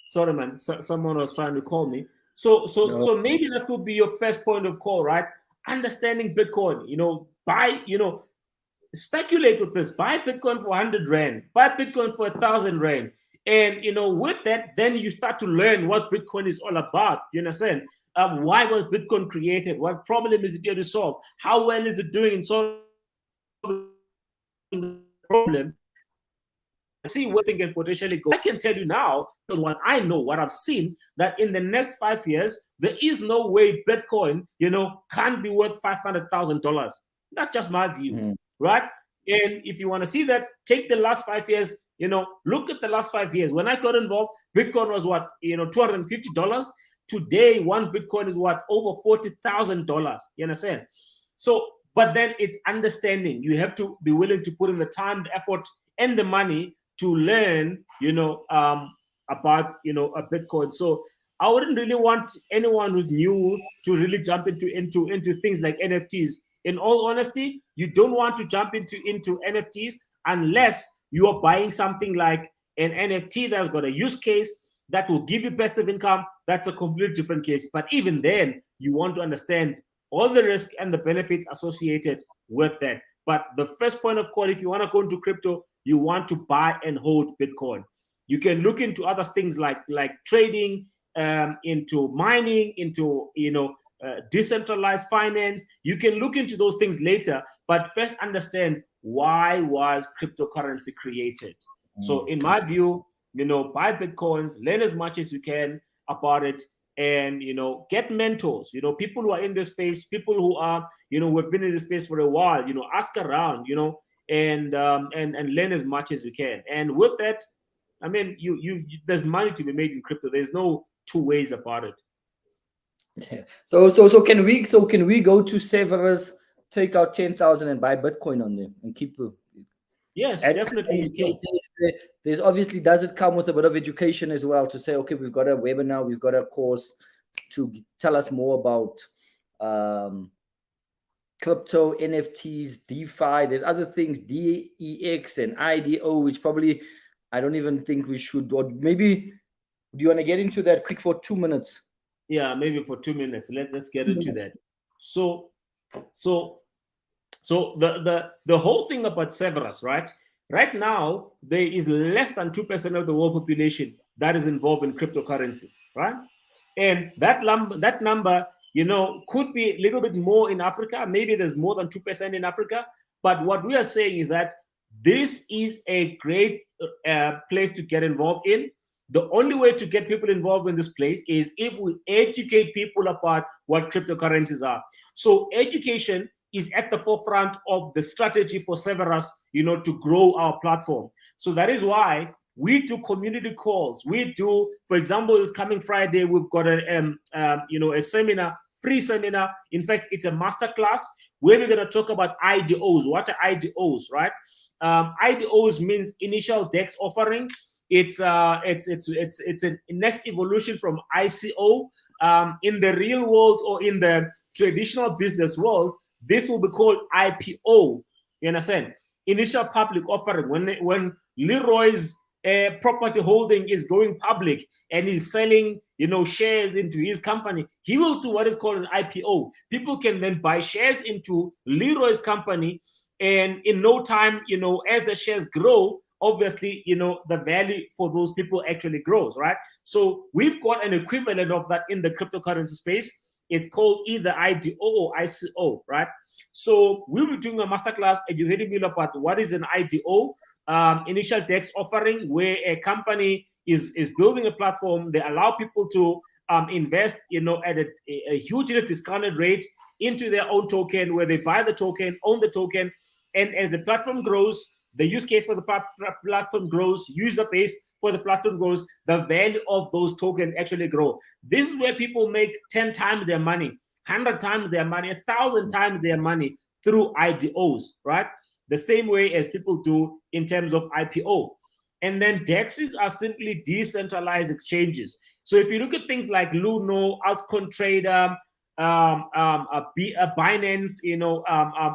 Sorry, man. Someone was trying to call me. So maybe that would be your first point of call, right? Understanding Bitcoin. Speculate with this. Buy Bitcoin for 100 Rand. Buy Bitcoin for 1,000 Rand. And with that, then you start to learn what Bitcoin is all about. You understand? Why was Bitcoin created? What problem is it here to solve? How well is it doing in solving the problem? See where things can potentially go. I can tell you now, what I know, what I've seen, that in the next 5 years, there is no way Bitcoin, can't be worth $500,000. That's just my view, right? And if you want to see that, take the last 5 years, look at the last 5 years. When I got involved, Bitcoin was what, $250. Today, one Bitcoin is what, over $40,000. You understand? So, but then it's understanding. You have to be willing to put in the time, the effort, and the money to learn, about, a Bitcoin. So I wouldn't really want anyone who's new to really jump into things like NFTs. In all honesty, you don't want to jump into NFTs unless you are buying something like an NFT that's got a use case that will give you passive income. That's a completely different case. But even then, you want to understand all the risk and the benefits associated with that. But the first point of call, if you want to go into crypto, you want to buy and hold Bitcoin. You can look into other things like trading, into mining, into decentralized finance. You can look into those things later, but first understand why was cryptocurrency created. So in my view, buy Bitcoins, learn as much as you can about it, and get mentors, people who are in this space, people who are who have been in this space for a while, ask around, and learn as much as you can. And with that, I mean, there's money to be made in crypto. There's no two ways about it. Yeah. So can we go to Severus, take out 10,000 and buy Bitcoin on them and keep it? Yes, definitely. There's obviously, does it come with a bit of education as well to say, okay, we've got a webinar, we've got a course to tell us more about crypto, NFTs, DeFi. There's other things, DEX and IDO, which probably I don't even think we should. Or maybe, do you want to get into that quick for 2 minutes? Yeah, maybe for 2 minutes. Let's get into that. So the whole thing about Severus, right? Right now, there is less than 2% of the world population that is involved in cryptocurrencies, right? And that number, could be a little bit more in Africa. Maybe there's more than 2% in Africa. But what we are saying is that this is a great place to get involved in. The only way to get people involved in this place is if we educate people about what cryptocurrencies are. So education is at the forefront of the strategy for Severus, to grow our platform. So that is why we do community calls. We do, for example, this coming Friday, we've got a seminar, free seminar. In fact, it's a masterclass where we're going to talk about IDOs. What are IDOs, right? IDOs means initial DEX offering. It's a next evolution from ICO. In the real world or in the traditional business world, this will be called IPO. You understand? Initial public offering. When Leroy's property holding is going public and he's selling, shares into his company, he will do what is called an IPO. People can then buy shares into Leroy's company, and in no time, as the shares grow, obviously, the value for those people actually grows, right? So we've got an equivalent of that in the cryptocurrency space. It's called either IDO or ICO, right? So we'll be doing a masterclass educating you about what is an IDO, initial DEX offering, where a company is building a platform. They allow people to invest, at a hugely discounted rate into their own token, where they buy the token, own the token, and as the platform grows, the use case for the platform grows, user base for the platform grows, the value of those tokens actually grow. This is where people make 10 times their money, 100 times their money, 1,000 times their money through IDOs, right? The same way as people do in terms of IPO. And then DEXs are simply decentralized exchanges. So if you look at things like Luno, Altcoin Trader, Binance,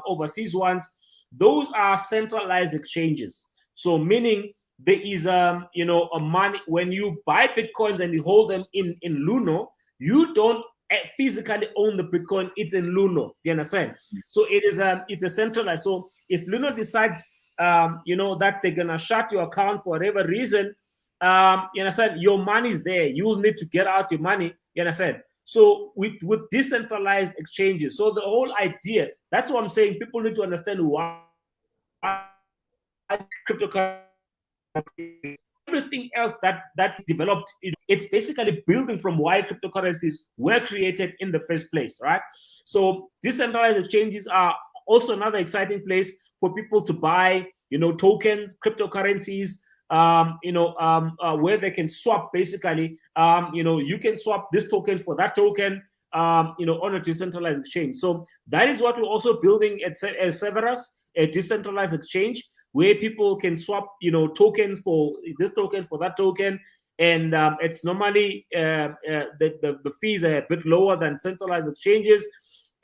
overseas ones, those are centralized exchanges. So meaning there is a money, when you buy Bitcoins and you hold them in Luno, you don't physically own the Bitcoin, it's in Luno. You understand? So it's a centralized. So if Luno decides that they're gonna shut your account for whatever reason, you understand, your money is there. You will need to get out your money. You understand? So with decentralized exchanges, so the whole idea, that's what I'm saying, people need to understand why cryptocurrency, everything else that developed, it's basically building from why cryptocurrencies were created in the first place, right? So decentralized exchanges are also another exciting place for people to buy, tokens, cryptocurrencies, where they can swap basically. You can swap this token for that token, on a decentralized exchange. So that is what we're also building at Severus, a decentralized exchange where people can swap, tokens for this token for that token, and it's normally the fees are a bit lower than centralized exchanges,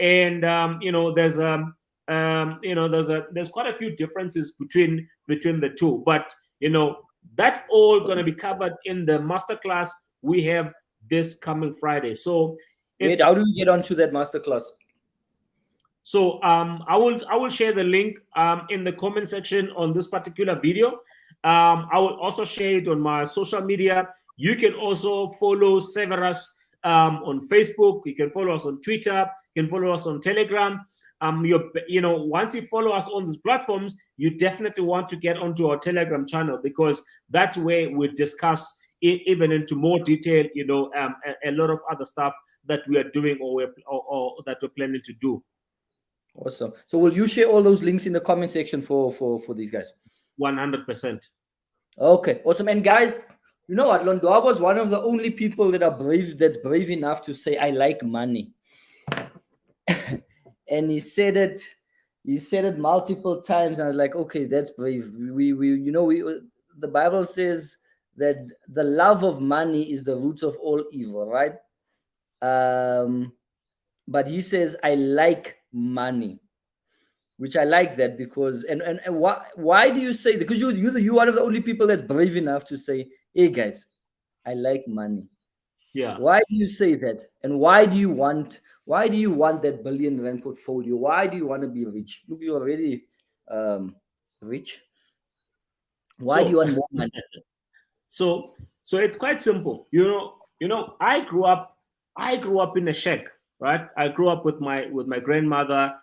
and there's quite a few differences between the two, but that's all going to be covered in the masterclass we have this coming Friday. So wait, how do we get onto that masterclass? So I will share the link in the comment section on this particular video. I will also share it on my social media. You can also follow Severus on Facebook. You can follow us on Twitter. You can follow us on Telegram. Once you follow us on these platforms, you definitely want to get onto our Telegram channel, because that's where we discuss even into more detail, a lot of other stuff that we are doing or that we're planning to do. Awesome. So will you share all those links in the comment section for these guys? 100%. Okay, awesome. And guys, you know what? Lonwabo is one of the only people that's brave enough to say, I like money. And he said it multiple times, and I was like, okay, that's brave. The Bible says that the love of money is the root of all evil, right? But he says, I like money, which I like that, because and why do you say that? Because you're one of the only people that's brave enough to say, hey guys, I like money. Yeah. Why do you say that? And why do you want that billion rand portfolio? Why do you want to be rich? Look, you're already rich. Why do you want more money? So it's quite simple. I grew up in a shack, right? I grew up with my grandmother.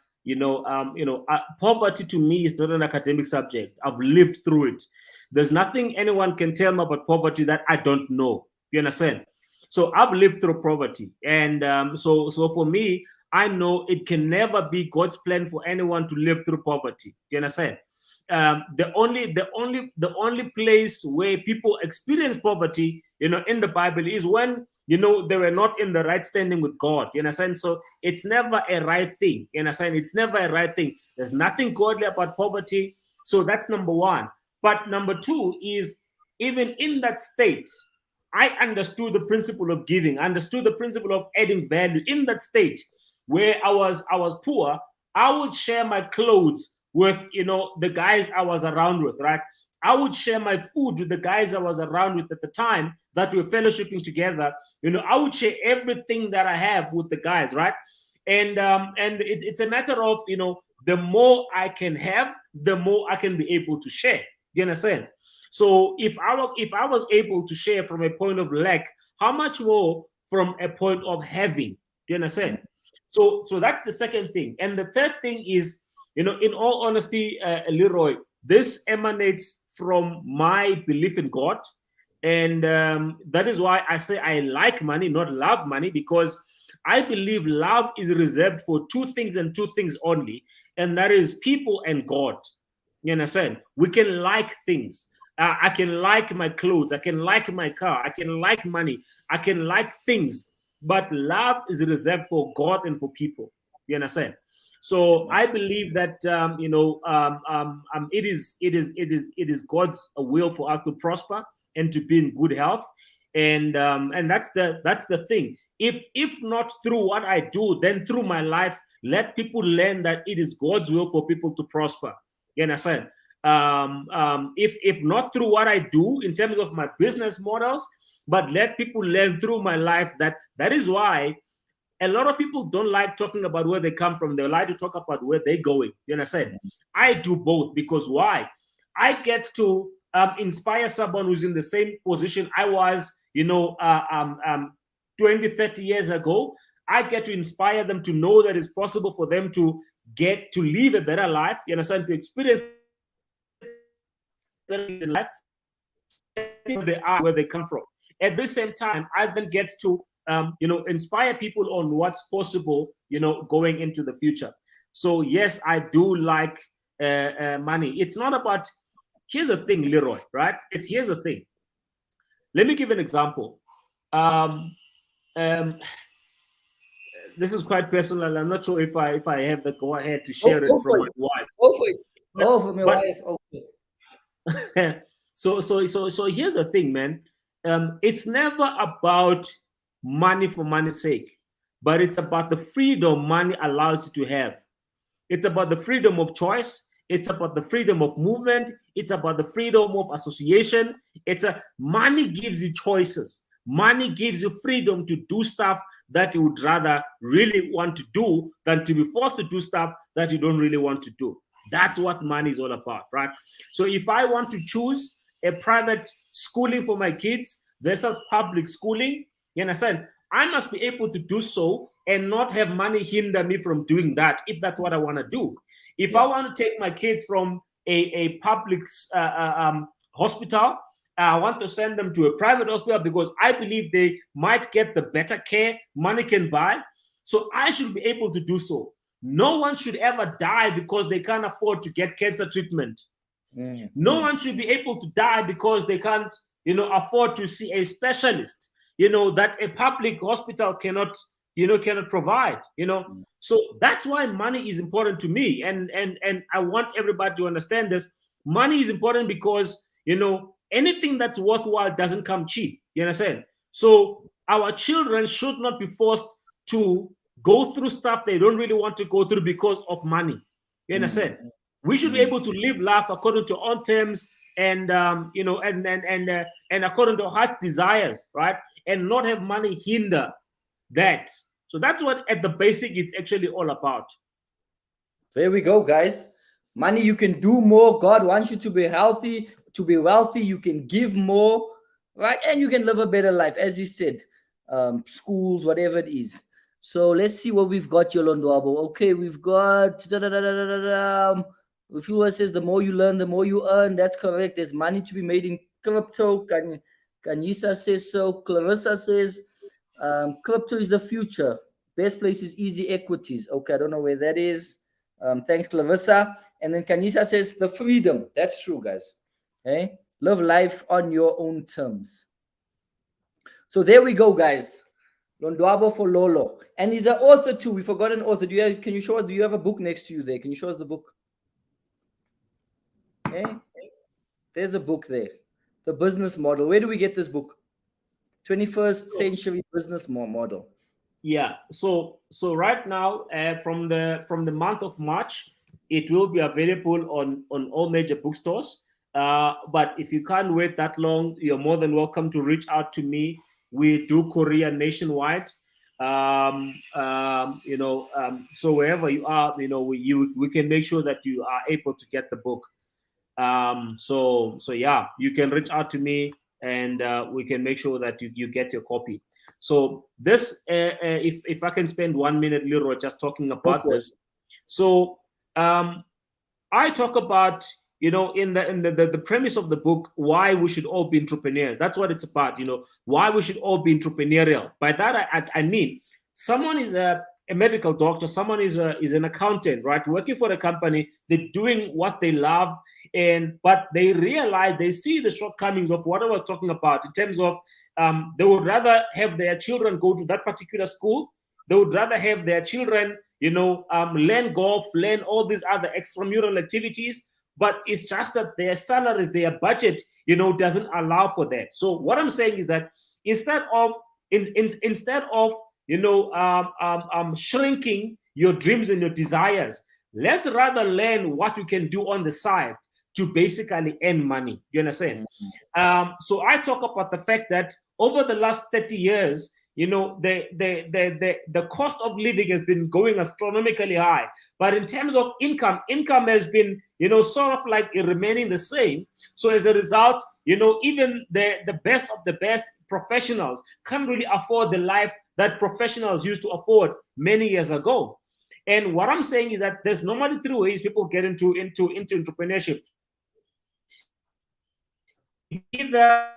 Poverty to me is not an academic subject. I've lived through it. There's nothing anyone can tell me about poverty that I don't know. You understand? So I've lived through poverty, and so for me, I know it can never be God's plan for anyone to live through poverty. You understand? The only place where people experience poverty, in the Bible is when they were not in the right standing with God. You understand? So it's never a right thing. You understand? It's never a right thing. There's nothing godly about poverty. So that's number one. But number two is, even in that state, I understood the principle of giving, understood the principle of adding value. In that state where I was poor, I would share my clothes with the guys I was around with, right? I would share my food with the guys I was around with at the time that we were fellowshipping together. I would share everything that I have with the guys, right? And it's a matter of the more I can have, the more I can be able to share. You understand? So if I was able to share from a point of lack, how much more from a point of having? Do you understand? So that's the second thing. And the third thing is, in all honesty, Leroy, this emanates from my belief in God. And that is why I say I like money, not love money, because I believe love is reserved for two things and two things only, and that is people and God. You understand? We can like things. I can like my clothes. I can like my car. I can like money. I can like things. But love is reserved for God and for people. You understand? So I believe that it is God's will for us to prosper and to be in good health, and that's the thing. If not through what I do, then through my life, let people learn that it is God's will for people to prosper. You understand? If not through what I do in terms of my business models, but let people learn through my life that is why a lot of people don't like talking about where they come from. They like to talk about where they're going. You understand? I do both, because why? I get to inspire someone who's in the same position I was, 20, 30 years ago. I get to inspire them to know that it's possible for them to get to live a better life. You understand? To experience in life, where they are, where they come from. At the same time, I then get to inspire people on what's possible, going into the future. So yes, I do like money. It's not about. Here's the thing, Leroy. Right? Here's the thing. Let me give an example. This is quite personal. I'm not sure if I have the go ahead to share it from my wife. Go for it. Go for my wife. Okay. So here's the thing, man. It's never about money for money's sake, but it's about the freedom money allows you to have. It's about the freedom of choice. It's about the freedom of movement. It's about the freedom of association. Money gives you choices. Money gives you freedom to do stuff that you would rather really want to do than to be forced to do stuff that you don't really want to do. That's what money is all about, right? So if I want to choose a private schooling for my kids versus public schooling, you understand? I must be able to do so and not have money hinder me from doing that if that's what I want to do. If I want to take my kids from a public hospital, I want to send them to a private hospital because I believe they might get the better care money can buy. So I should be able to do so. No one should ever die because they can't afford to get cancer treatment. No one should be able to die because they can't, afford to see a specialist, that a public hospital cannot provide, So that's why money is important to me. And I want everybody to understand this. Money is important because, anything that's worthwhile doesn't come cheap. You understand? So our children should not be forced to go through stuff they don't really want to go through because of money. You understand? We should be able to live life according to our own terms and and according to our heart's desires, right? And not have money hinder that. So that's what at the basic it's actually all about. There we go, guys. Money, you can do more. God wants you to be healthy, to be wealthy. You can give more, right? And you can live a better life, as he said. Schools, whatever it is. So let's see what we've got, Lonwabo. Okay, we've got Rufua says the more you learn, the more you earn. That's correct. There's money to be made in crypto. Kanisa says so. Clarissa says crypto is the future. Best place is Easy Equities. Okay, I don't know where that is. Thanks, Clarissa. And then Kanisa says the freedom. That's true, guys. Okay, live life on your own terms. So there we go, guys. Lonwabo Fololo. And he's an author too. We forgot an author. Can you show us? Do you have a book next to you there? Can you show us the book? Okay. There's a book there. The business model. Where do we get this book? 21st century business model. Yeah. So right now, from the month of March, it will be available on all major bookstores. But if you can't wait that long, you're more than welcome to reach out to me. We do courier nationwide. So wherever you are, we can make sure that you are able to get the book. So yeah, you can reach out to me, and we can make sure that you get your copy. So this, if I can spend 1 minute, Leroy, just talking about this. So I talk about, in the premise of the book, why we should all be entrepreneurs. That's what it's about, why we should all be entrepreneurial. By that, I mean, someone is a medical doctor, someone is an accountant, right? Working for a company, they're doing what they love, but they realize, they see the shortcomings of what I was talking about in terms of they would rather have their children go to that particular school. They would rather have their children, learn golf, learn all these other extramural activities, but it's just that their salaries, their budget, doesn't allow for that. So what I'm saying is that instead of shrinking your dreams and your desires, let's rather learn what you can do on the side to basically earn money. You understand? So I talk about the fact that over the last 30 years, the cost of living has been going astronomically high. But in terms of income has been, sort of like remaining the same. So as a result, even the best of the best professionals can't really afford the life that professionals used to afford many years ago. And what I'm saying is that there's normally 3 ways people get into entrepreneurship. Either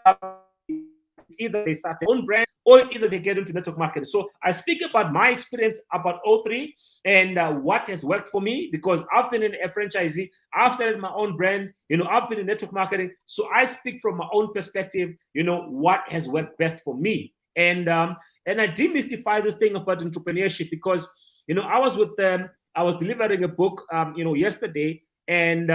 they start their own brand, or it's either they get into network marketing. So I speak about my experience about all 3 and what has worked for me, because I've been a franchisee, I've started my own brand, I've been in network marketing. So I speak from my own perspective, what has worked best for me. And I demystify this thing about entrepreneurship, because I was delivering a book yesterday, and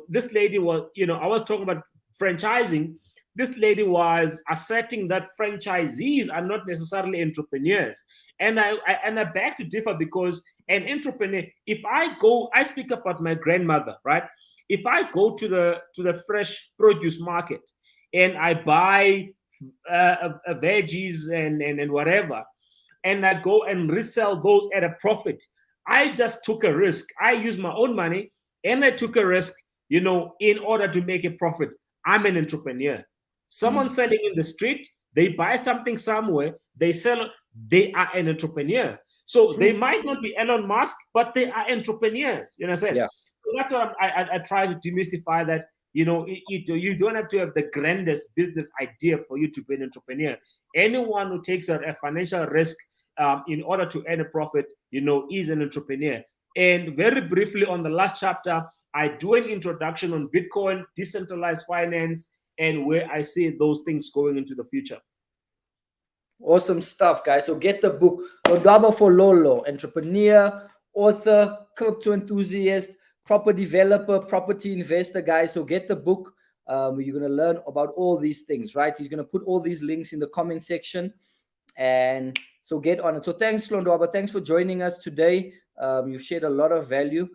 this lady was, I was talking about franchising. This lady was asserting that franchisees are not necessarily entrepreneurs, and I beg to differ, because an entrepreneur, I speak about my grandmother, right? If I go to the fresh produce market and I buy veggies and whatever, and I go and resell those at a profit, I just took a risk. I used my own money and I took a risk, in order to make a profit. I'm an entrepreneur. Someone selling in the street, they buy something somewhere, they sell, they are an entrepreneur. So they might not be Elon Musk, but they are entrepreneurs. You know what I'm saying? Yeah. So that's what I try to demystify that, you don't have to have the grandest business idea for you to be an entrepreneur. Anyone who takes a financial risk in order to earn a profit, is an entrepreneur. And very briefly on the last chapter, I do an introduction on Bitcoin, decentralized finance, and where I see those things going into the future. Awesome stuff, guys. So get the book. Lonwabo Fololo, entrepreneur, author, crypto enthusiast, property developer, property investor, guys. So get the book. You're going to learn about all these things, right? He's going to put all these links in the comment section. And so get on it. So thanks, Lonwabo. Thanks for joining us today. You've shared a lot of value.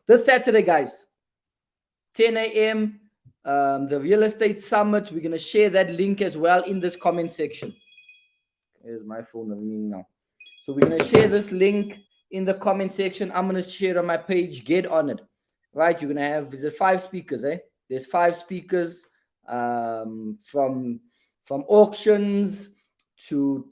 This Saturday, guys, 10 a.m., the Real Estate Summit. We're going to share that link as well in this comment section. Here's my phone ringing now. So we're going to share this link in the comment section. I'm going to share it on my page. Get on it. Right? You're going to have, is it 5 speakers, eh? There's 5 speakers from auctions to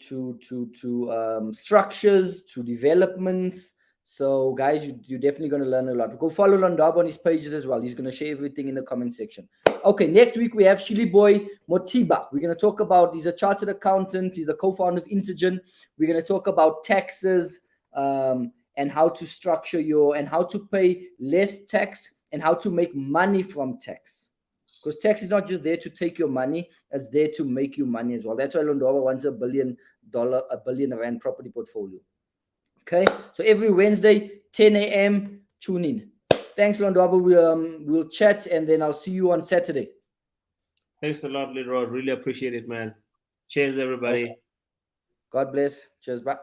structures, to developments, So, guys, you're definitely going to learn a lot. Go follow Lonwabo on his pages as well. He's going to share everything in the comment section. Okay, next week we have Shili Boy Motiba. We're going to talk about, he's a chartered accountant. He's the co-founder of Intergen. We're going to talk about taxes and how to structure and how to pay less tax and how to make money from tax. Because tax is not just there to take your money, it's there to make you money as well. That's why Lonwabo wants $1 billion rand property portfolio. Okay, so every Wednesday, 10 a.m., tune in. Thanks, Lonwabo. We'll chat, and then I'll see you on Saturday. Thanks a lot, Leroy. Really appreciate it, man. Cheers, everybody. Okay. God bless. Cheers. Bye.